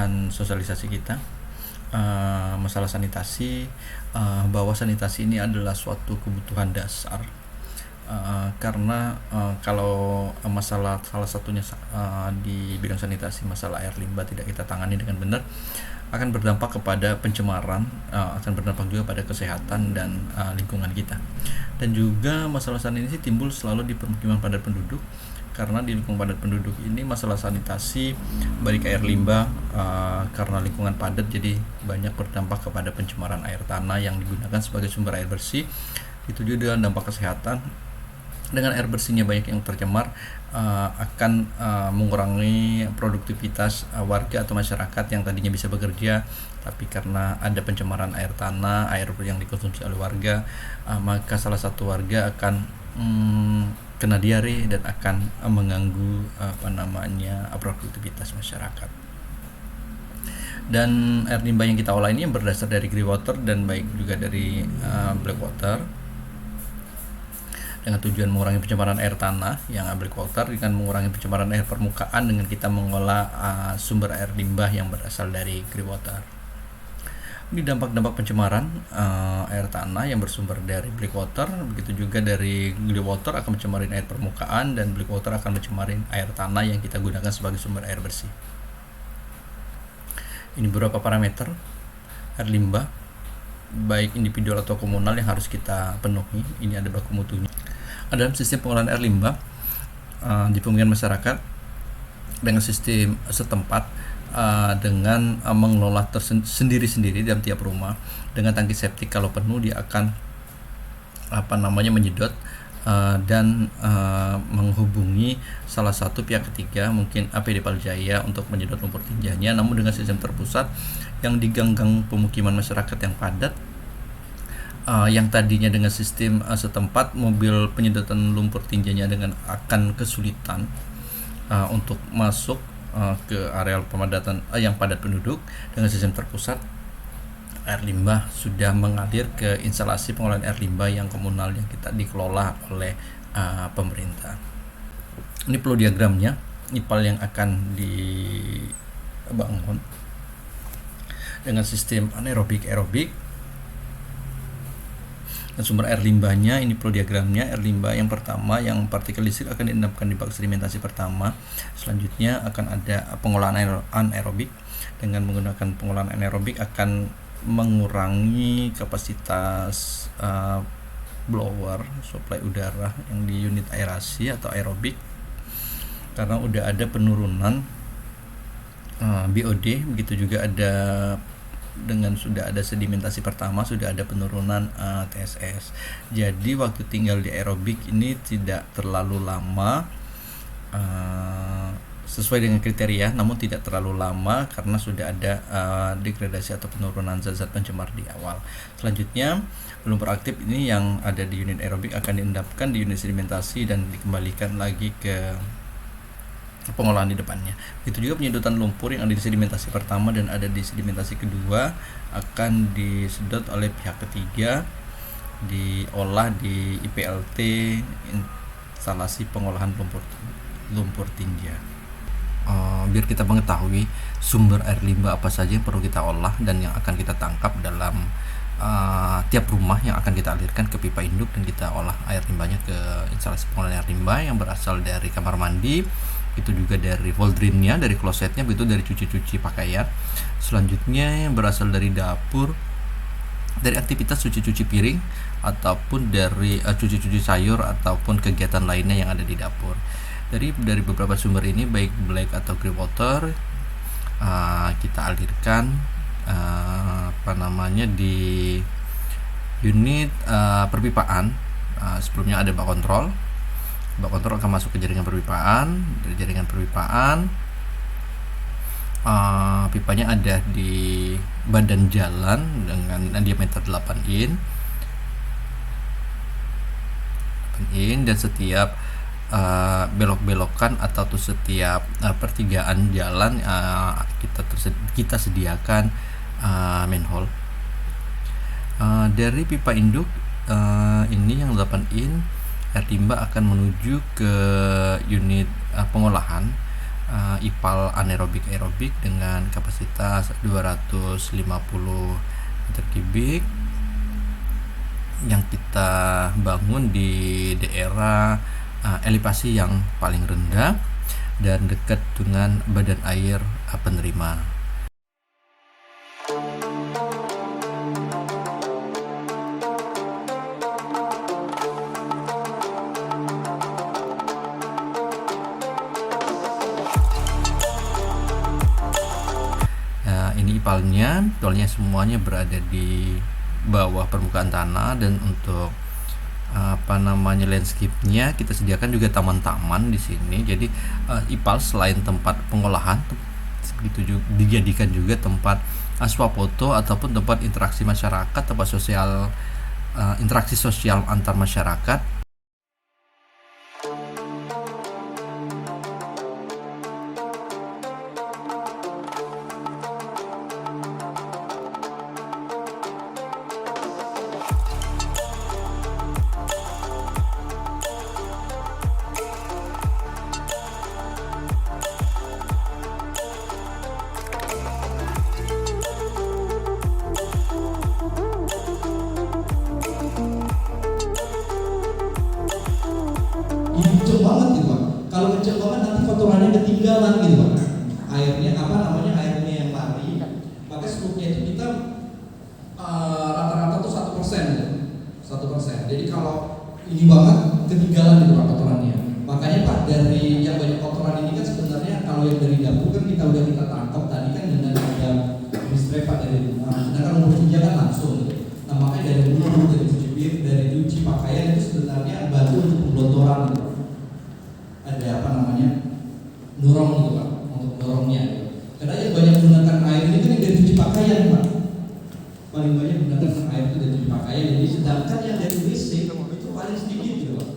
bahan sosialisasi kita, masalah sanitasi, bahwa sanitasi ini adalah suatu kebutuhan dasar. Karena kalau masalah salah satunya di bidang sanitasi, masalah air limbah tidak kita tangani dengan benar, akan berdampak kepada pencemaran, akan berdampak juga pada kesehatan dan lingkungan kita. Dan juga masalah sanitasi timbul selalu di permukiman padat penduduk, karena di lingkungan padat penduduk ini masalah sanitasi baik air limbah, karena lingkungan padat jadi banyak berdampak kepada pencemaran air tanah yang digunakan sebagai sumber air bersih. Itu juga dengan dampak kesehatan. Dengan air bersihnya banyak yang tercemar, akan mengurangi produktivitas warga atau masyarakat yang tadinya bisa bekerja, tapi karena ada pencemaran air tanah, air yang dikonsumsi oleh warga, maka salah satu warga akan kena diare dan akan mengganggu produktivitas masyarakat. Dan air limbah yang kita olah ini yang berdasar dari grey water dan baik juga dari black water, dengan tujuan mengurangi pencemaran air tanah yang black water, dengan mengurangi pencemaran air permukaan dengan kita mengolah sumber air limbah yang berasal dari grey water. Ini dampak-dampak pencemaran air tanah yang bersumber dari black water, begitu juga dari grey water akan mencemarin air permukaan, dan black water akan mencemarin air tanah yang kita gunakan sebagai sumber air bersih. Ini beberapa parameter air limbah baik individual atau komunal yang harus kita penuhi. Ini ada baku mutunya. Dalam sistem pengolahan air limbah di pemukiman masyarakat dengan sistem setempat, dengan mengelola sendiri-sendiri dalam tiap rumah dengan tangki septik. Kalau penuh dia akan menyedot dan menghubungi salah satu pihak ketiga, mungkin APD Paljaya, untuk menyedot lumpur tinjanya. Namun dengan sistem terpusat yang di gang-gang pemukiman masyarakat yang padat, yang tadinya dengan sistem setempat, mobil penyedotan lumpur tinjanya akan kesulitan untuk masuk ke areal pemadatan yang padat penduduk. Dengan sistem terpusat, air limbah sudah mengalir ke instalasi pengolahan air limbah yang komunal yang kita dikelola oleh pemerintah. Ini flow diagramnya IPAL yang akan dibangun dengan sistem anaerobik, aerobik. Dan sumber air limbahnya, ini flow diagramnya. Air limbah yang pertama, yang partikel listrik, akan diendapkan di bak sedimentasi pertama. Selanjutnya akan ada pengolahan anaerobik. Dengan menggunakan pengolahan anaerobik akan mengurangi kapasitas blower, suplai udara yang di unit aerasi atau aerobik, karena udah ada penurunan BOD. Begitu juga ada dengan sudah ada sedimentasi pertama, sudah ada penurunan TSS. Jadi waktu tinggal di aerobik ini tidak terlalu lama, sesuai dengan kriteria, namun tidak terlalu lama karena sudah ada degradasi atau penurunan zat-zat pencemar di awal. Selanjutnya lumpur aktif ini yang ada di unit aerobik akan diendapkan di unit sedimentasi dan dikembalikan lagi ke pengolahan di depannya. Itu juga penyedotan lumpur yang ada di sedimentasi pertama dan ada di sedimentasi kedua akan disedot oleh pihak ketiga, diolah di IPLT, instalasi pengolahan lumpur tinja. Biar kita mengetahui sumber air limbah apa saja yang perlu kita olah dan yang akan kita tangkap dalam tiap rumah yang akan kita alirkan ke pipa induk, dan kita olah air limbahnya ke instalasi pengolahan air limbah yang berasal dari kamar mandi, itu juga dari wall drainnya, dari klosetnya, begitu dari cuci pakaian. Selanjutnya yang berasal dari dapur, dari aktivitas cuci piring, ataupun dari cuci sayur, ataupun kegiatan lainnya yang ada di dapur. Dari beberapa sumber ini, baik black atau grey water, kita alirkan di unit perpipaan. Sebelumnya ada bak kontrol. Bak kontrol akan masuk ke jaringan perpipaan. Dari jaringan perpipaan, pipanya ada di badan jalan dengan diameter 8 in, dan setiap belok-belokan atau setiap pertigaan jalan kita sediakan manhole. Dari pipa induk ini yang 8 in, air limbah akan menuju ke unit pengolahan IPAL anaerobik aerobik dengan kapasitas 250 meter kubik yang kita bangun di daerah elevasi yang paling rendah dan dekat dengan badan air penerima. Ini IPAL-nya semuanya berada di bawah permukaan tanah, dan untuk landscape-nya kita sediakan juga taman-taman di sini. Jadi IPAL selain tempat pengolahan begitu juga dijadikan juga tempat swafoto ataupun tempat interaksi masyarakat, tempat sosial, interaksi sosial antar masyarakat. Ini kenceng banget gitu Pak. Kalau kenceng banget nanti kotorannya ketinggalan gitu Pak. Airnya airnya yang lari. Maka struknya itu kita rata-rata tuh 1% gitu. 1%. Jadi kalau ini banget ketinggalan gitu Pak kotorannya. Makanya Pak, dari yang banyak kotoran ini kan sebenarnya kalau yang dari dapur kan kita tangkap tadi kan dengan ada mistrep Pak dari rumah. Sedangkan umur kerja kan langsung gitu. Nah makanya dari dulu dari cuci pakaian itu sebenarnya bantu untuk penggelontoran gitu. Ada nurong gitu Pak, untuk dorongnya gitu. Karena yang banyak menggunakan air ini kan yang dari cuci pakaian Pak. Paling banyak menggunakan air itu dari cuci pakaian. Jadi sedangkan yang dari WC itu paling sedikit gitu Pak.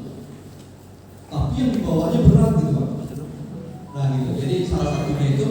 Tapi yang dibawanya berat gitu Pak. Nah gitu. Jadi salah satunya itu